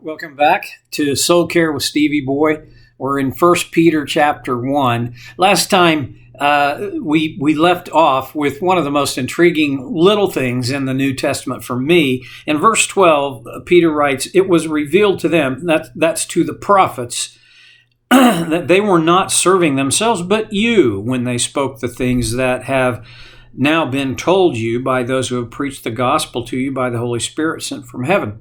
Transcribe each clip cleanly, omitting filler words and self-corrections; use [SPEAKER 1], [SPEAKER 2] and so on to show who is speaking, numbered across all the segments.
[SPEAKER 1] Welcome back to Soul Care with Stevie Boy. We're in First Peter chapter 1. Last time we left off with one of the most intriguing little things in the New Testament for me. In verse 12, Peter writes, "It was revealed to them," that's to the prophets, "that they were not serving themselves, but you, when they spoke the things that have now been told you by those who have preached the gospel to you by the Holy Spirit sent from heaven."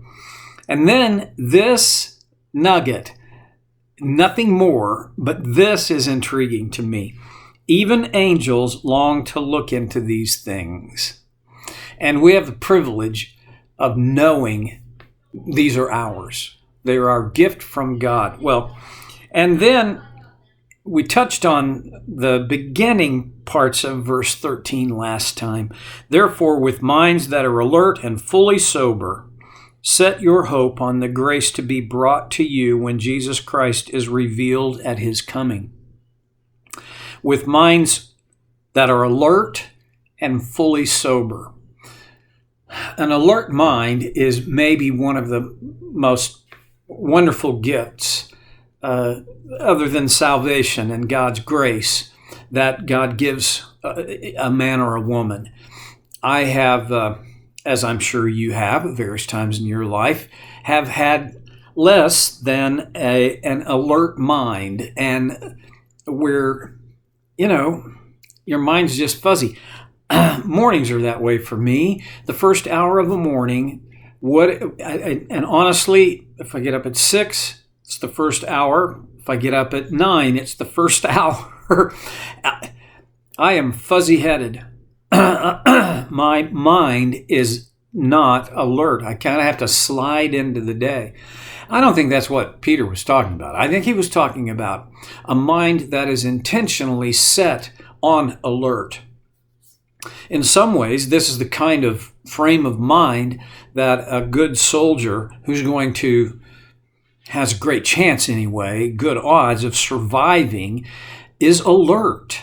[SPEAKER 1] And then this nugget, nothing more, but this is intriguing to me. "Even angels long to look into these things." And we have the privilege of knowing these are ours. They are our gift from God. Well, and then we touched on the beginning parts of verse 13 last time. "Therefore, with minds that are alert and fully sober, set your hope on the grace to be brought to you when Jesus Christ is revealed at his coming." With minds that are alert and fully sober. An alert mind is maybe one of the most wonderful gifts, other than salvation and God's grace, that God gives a man or a woman. I have, as I'm sure you have at various times in your life, have had less than an alert mind, and where, your mind's just fuzzy. Mornings are that way for me. The first hour of the morning, and honestly, if I get up at 6, it's the first hour. If I get up at 9, it's the first hour. I am fuzzy-headed. My mind is not alert. I kind of have to slide into the day. I don't think that's what Peter was talking about. I think he was talking about a mind that is intentionally set on alert. In some ways, this is the kind of frame of mind that a good soldier who's has a great chance anyway, good odds of surviving, is alert.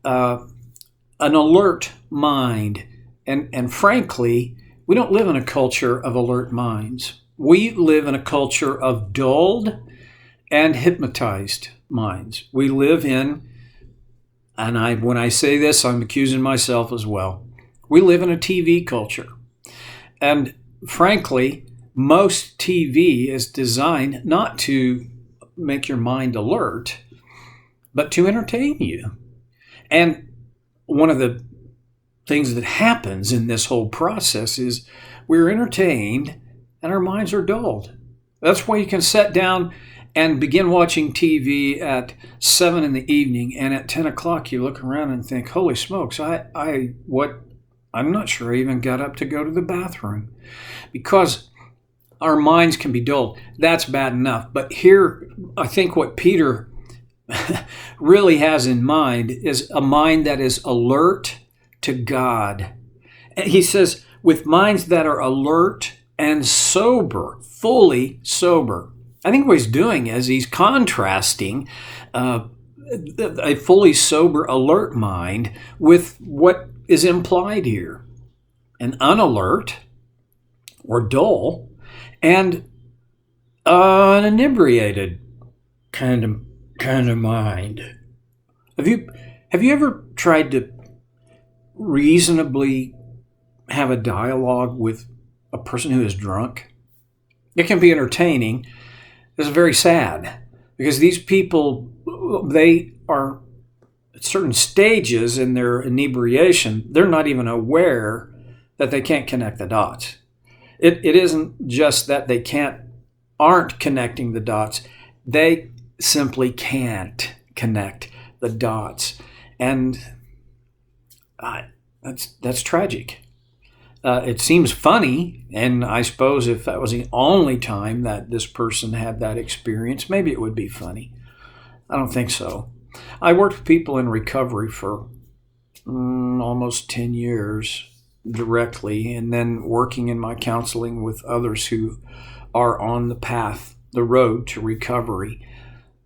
[SPEAKER 1] An alert mind. And frankly, we don't live in a culture of alert minds. We live in a culture of dulled and hypnotized minds. We live in, when I say this, I'm accusing myself as well. We live in a TV culture. And frankly, most TV is designed not to make your mind alert, but to entertain you. And one of the things that happens in this whole process is we're entertained and our minds are dulled. That's why you can sit down and begin watching TV at 7 in the evening, and at 10 o'clock you look around and think, holy smokes, I'm not sure I even got up to go to the bathroom, because our minds can be dulled. That's bad enough. But here, I think what Peter really has in mind is a mind that is alert to God. He says, with minds that are alert and sober, fully sober. I think what he's doing is he's contrasting a fully sober, alert mind with what is implied here. An unalert or dull and an inebriated kind of mind. Have you ever tried to reasonably have a dialogue with a person who is drunk? It can be entertaining. It's very sad, because these people, they are at certain stages in their inebriation, they're not even aware that they can't connect the dots. It isn't just that they aren't connecting the dots. They simply can't connect the dots. And that's tragic. It seems funny, and I suppose if that was the only time that this person had that experience, maybe it would be funny. I don't think so. I worked with people in recovery for almost 10 years directly, and then working in my counseling with others who are on the road to recovery.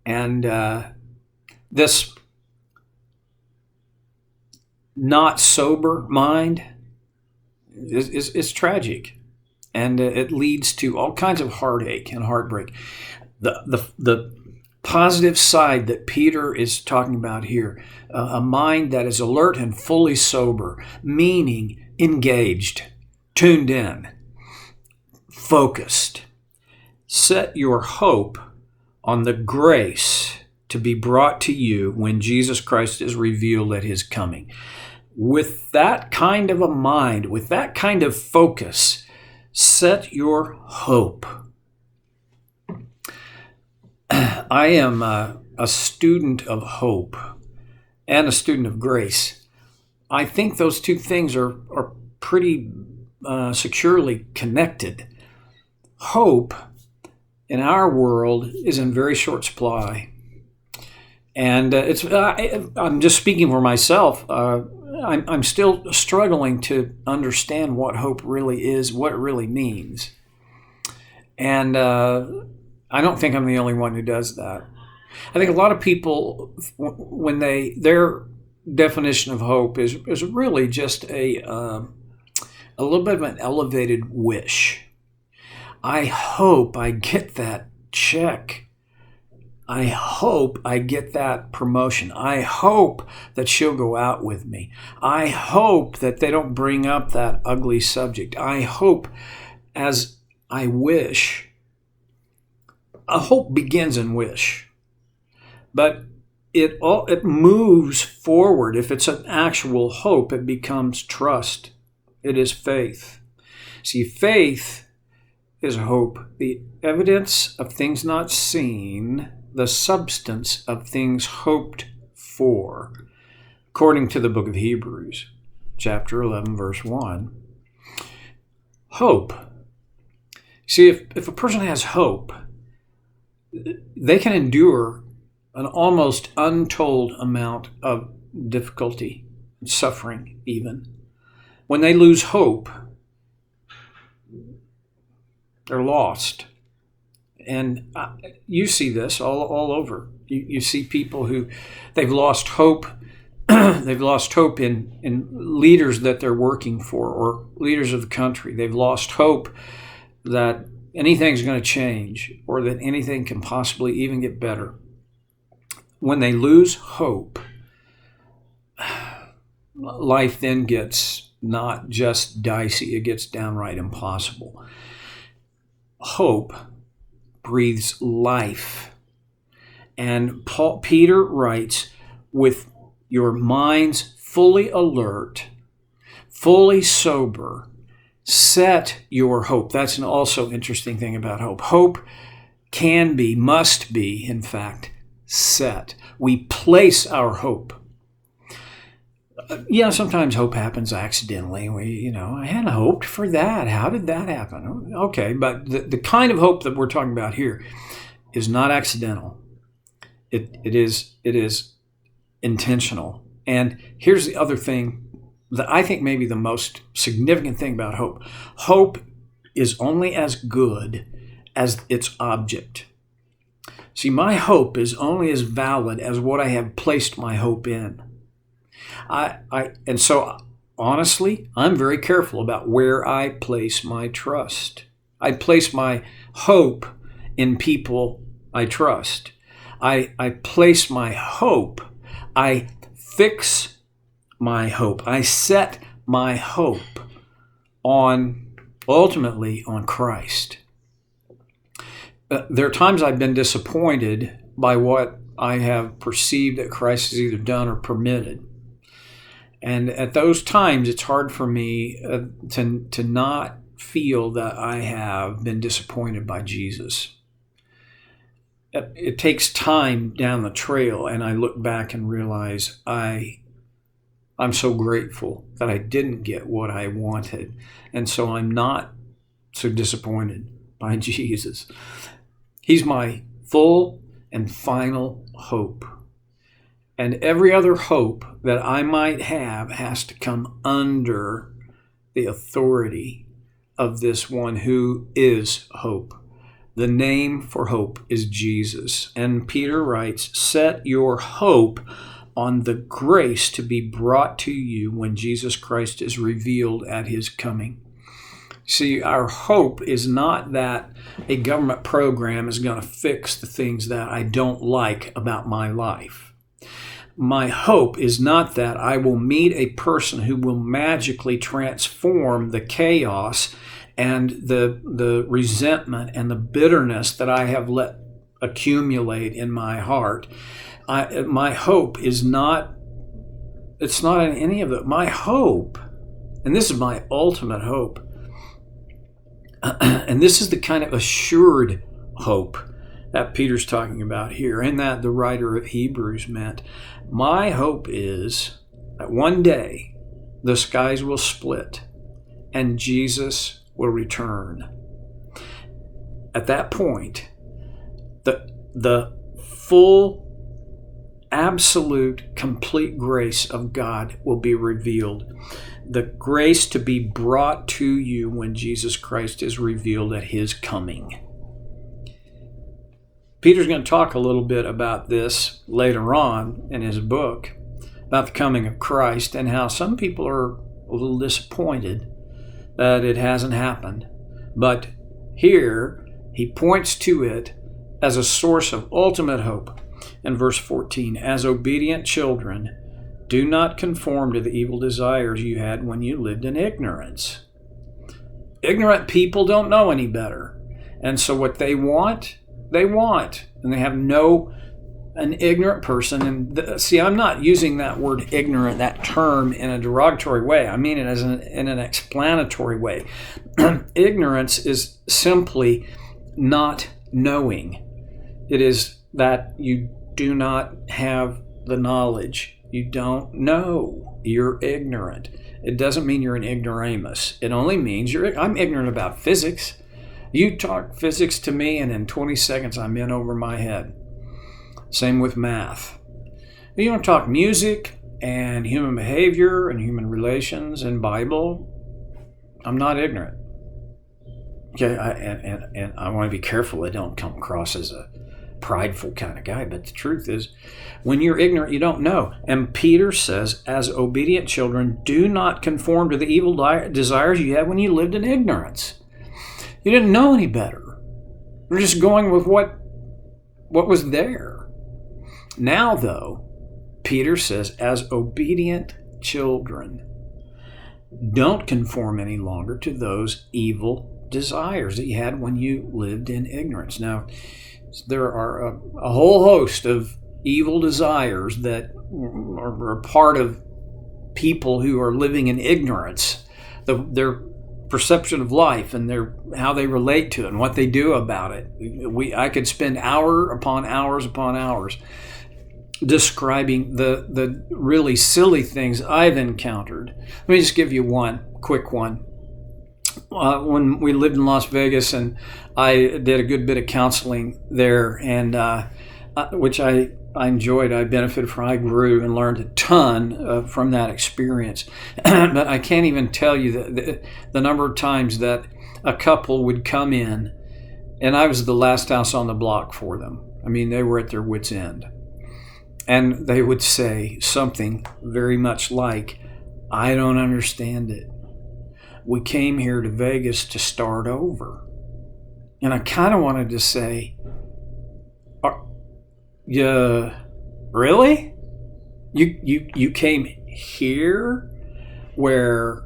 [SPEAKER 1] And this not sober mind is tragic. and it leads to all kinds of heartache and heartbreak. The positive side that Peter is talking about here, a mind that is alert and fully sober, meaning engaged, tuned in, focused. Set your hope on the grace to be brought to you when Jesus Christ is revealed at his coming. With that kind of a mind, with that kind of focus, set your hope. I am a student of hope and a student of grace. I think those two things are pretty securely connected. Hope in our world is in very short supply. And I'm just speaking for myself. I'm still struggling to understand what hope really is, what it really means. And I don't think I'm the only one who does that. I think a lot of people, when their definition of hope is really just a little bit of an elevated wish. I hope I get that check. I hope I get that promotion. I hope that she'll go out with me. I hope that they don't bring up that ugly subject. I hope as I wish. A hope begins in wish, but it moves forward. If it's an actual hope, it becomes trust. It is faith. See, faith is hope, the evidence of things not seen, the substance of things hoped for, according to the book of Hebrews, chapter 11, verse 1. Hope. See, if a person has hope, they can endure an almost untold amount of difficulty, suffering even. When they lose hope, they're lost. And you see this all over. You see people who, they've lost hope. They've lost hope in leaders that they're working for or leaders of the country. They've lost hope that anything's going to change or that anything can possibly even get better. When they lose hope, life then gets not just dicey, it gets downright impossible. Hope breathes life. And Peter writes, with your minds fully alert, fully sober, set your hope. That's an also interesting thing about hope. Hope can be, must be, in fact, set. We place our hope. Sometimes hope happens accidentally. I hadn't hoped for that. How did that happen? Okay, but the kind of hope that we're talking about here is not accidental. It is intentional. And here's the other thing that I think maybe the most significant thing about hope. Hope is only as good as its object. See, my hope is only as valid as what I have placed my hope in. And so honestly, I'm very careful about where I place my trust. I place my hope in people I trust. I place my hope. I fix my hope. I set my hope ultimately on Christ. There are times I've been disappointed by what I have perceived that Christ has either done or permitted. And at those times, it's hard for me to not feel that I have been disappointed by Jesus. It takes time down the trail, and I look back and realize I'm so grateful that I didn't get what I wanted. And so I'm not so disappointed by Jesus. He's my full and final hope. And every other hope that I might have has to come under the authority of this one who is hope. The name for hope is Jesus. And Peter writes, set your hope on the grace to be brought to you when Jesus Christ is revealed at his coming. See, our hope is not that a government program is going to fix the things that I don't like about my life. My hope is not that I will meet a person who will magically transform the chaos and the resentment and the bitterness that I have let accumulate in my heart. My hope is not, it's not in any of that. My hope, and this is my ultimate hope, and this is the kind of assured hope that Peter's talking about here, and that the writer of Hebrews meant. My hope is that one day the skies will split and Jesus will return. At that point, the full, absolute, complete grace of God will be revealed. The grace to be brought to you when Jesus Christ is revealed at his coming. Peter's going to talk a little bit about this later on in his book, about the coming of Christ and how some people are a little disappointed that it hasn't happened. But here he points to it as a source of ultimate hope. In verse 14, as obedient children, do not conform to the evil desires you had when you lived in ignorance. Ignorant people don't know any better. And so what they want, and they have an ignorant person. And see, I'm not using that word ignorant, that term, in a derogatory way. I mean it as in an explanatory way. Ignorance is simply not knowing. It is that you do not have the knowledge. You don't know. You're ignorant. It doesn't mean you're an ignoramus. It only means I'm ignorant about physics. You talk physics to me, and in 20 seconds, I'm in over my head. Same with math. You want to talk music and human behavior and human relations and Bible, I'm not ignorant. Okay, and I want to be careful I don't come across as a prideful kind of guy, but the truth is, when you're ignorant, you don't know. And Peter says, as obedient children, do not conform to the evil desires you had when you lived in ignorance. You didn't know any better. You're just going with what was there. Now, though, Peter says, as obedient children, don't conform any longer to those evil desires that you had when you lived in ignorance. Now, there are a whole host of evil desires that are part of people who are living in ignorance. Their perception of life and how they relate to it and what they do about it. I could spend hour upon hours upon hours describing the really silly things I've encountered. Let me just give you one quick one. When we lived in Las Vegas, and I did a good bit of counseling there, and which I enjoyed. I benefited from. I grew and learned a ton from that experience. But I can't even tell you the number of times that a couple would come in, and I was the last house on the block for them. I mean, they were at their wits' end. And they would say something very much like, I don't understand it. We came here to Vegas to start over. And I kind of wanted to say, yeah, really? You came here where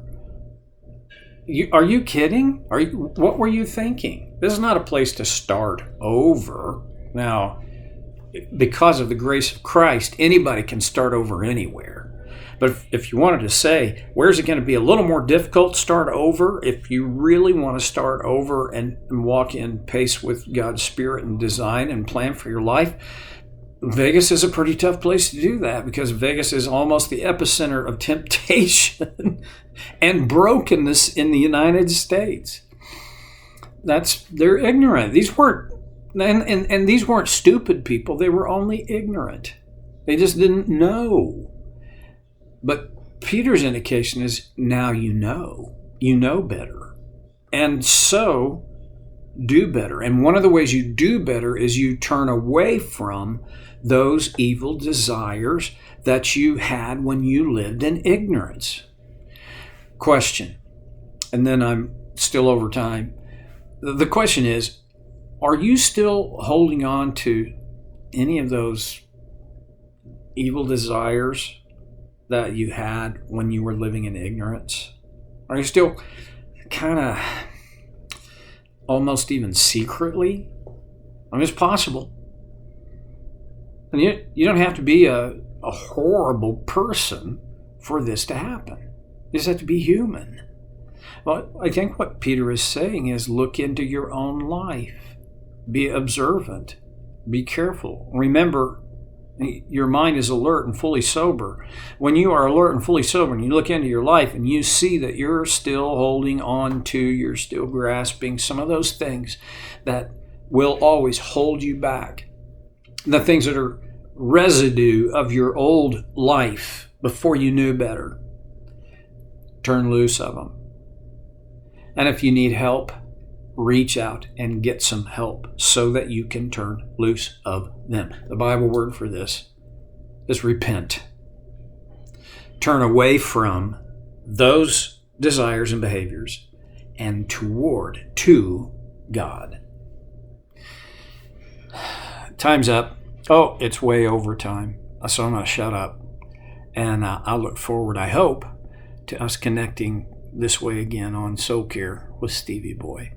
[SPEAKER 1] are you kidding? What were you thinking? This is not a place to start over. Now, because of the grace of Christ, anybody can start over anywhere. But if you wanted to say, where's it going to be a little more difficult to start over? If you really want to start over and walk in pace with God's Spirit and design and plan for your life, Vegas is a pretty tough place to do that, because Vegas is almost the epicenter of temptation and brokenness in the United States. They're ignorant. These weren't and these weren't stupid people. They were only ignorant. They just didn't know. But Peter's indication is, now you know better. And so do better. And one of the ways you do better is you turn away from those evil desires that you had when you lived in ignorance. Question, and then I'm still over time. The question is, are you still holding on to any of those evil desires that you had when you were living in ignorance? Are you still kind of almost even secretly? I mean, it's possible. And you don't have to be a horrible person for this to happen. You just have to be human. Well, I think what Peter is saying is look into your own life. Be observant. Be careful. Remember, your mind is alert and fully sober. When you are alert and fully sober and you look into your life and you see that you're still holding on to, you're still grasping some of those things that will always hold you back, the things that are residue of your old life before you knew better, turn loose of them. And if you need help, reach out and get some help so that you can turn loose of them. The Bible word for this is repent. Turn away from those desires and behaviors and to God. Time's up. Oh, it's way over time. So I'm going to shut up. And I'll look forward, I hope, to us connecting this way again on Soul Care with Stevie Boy.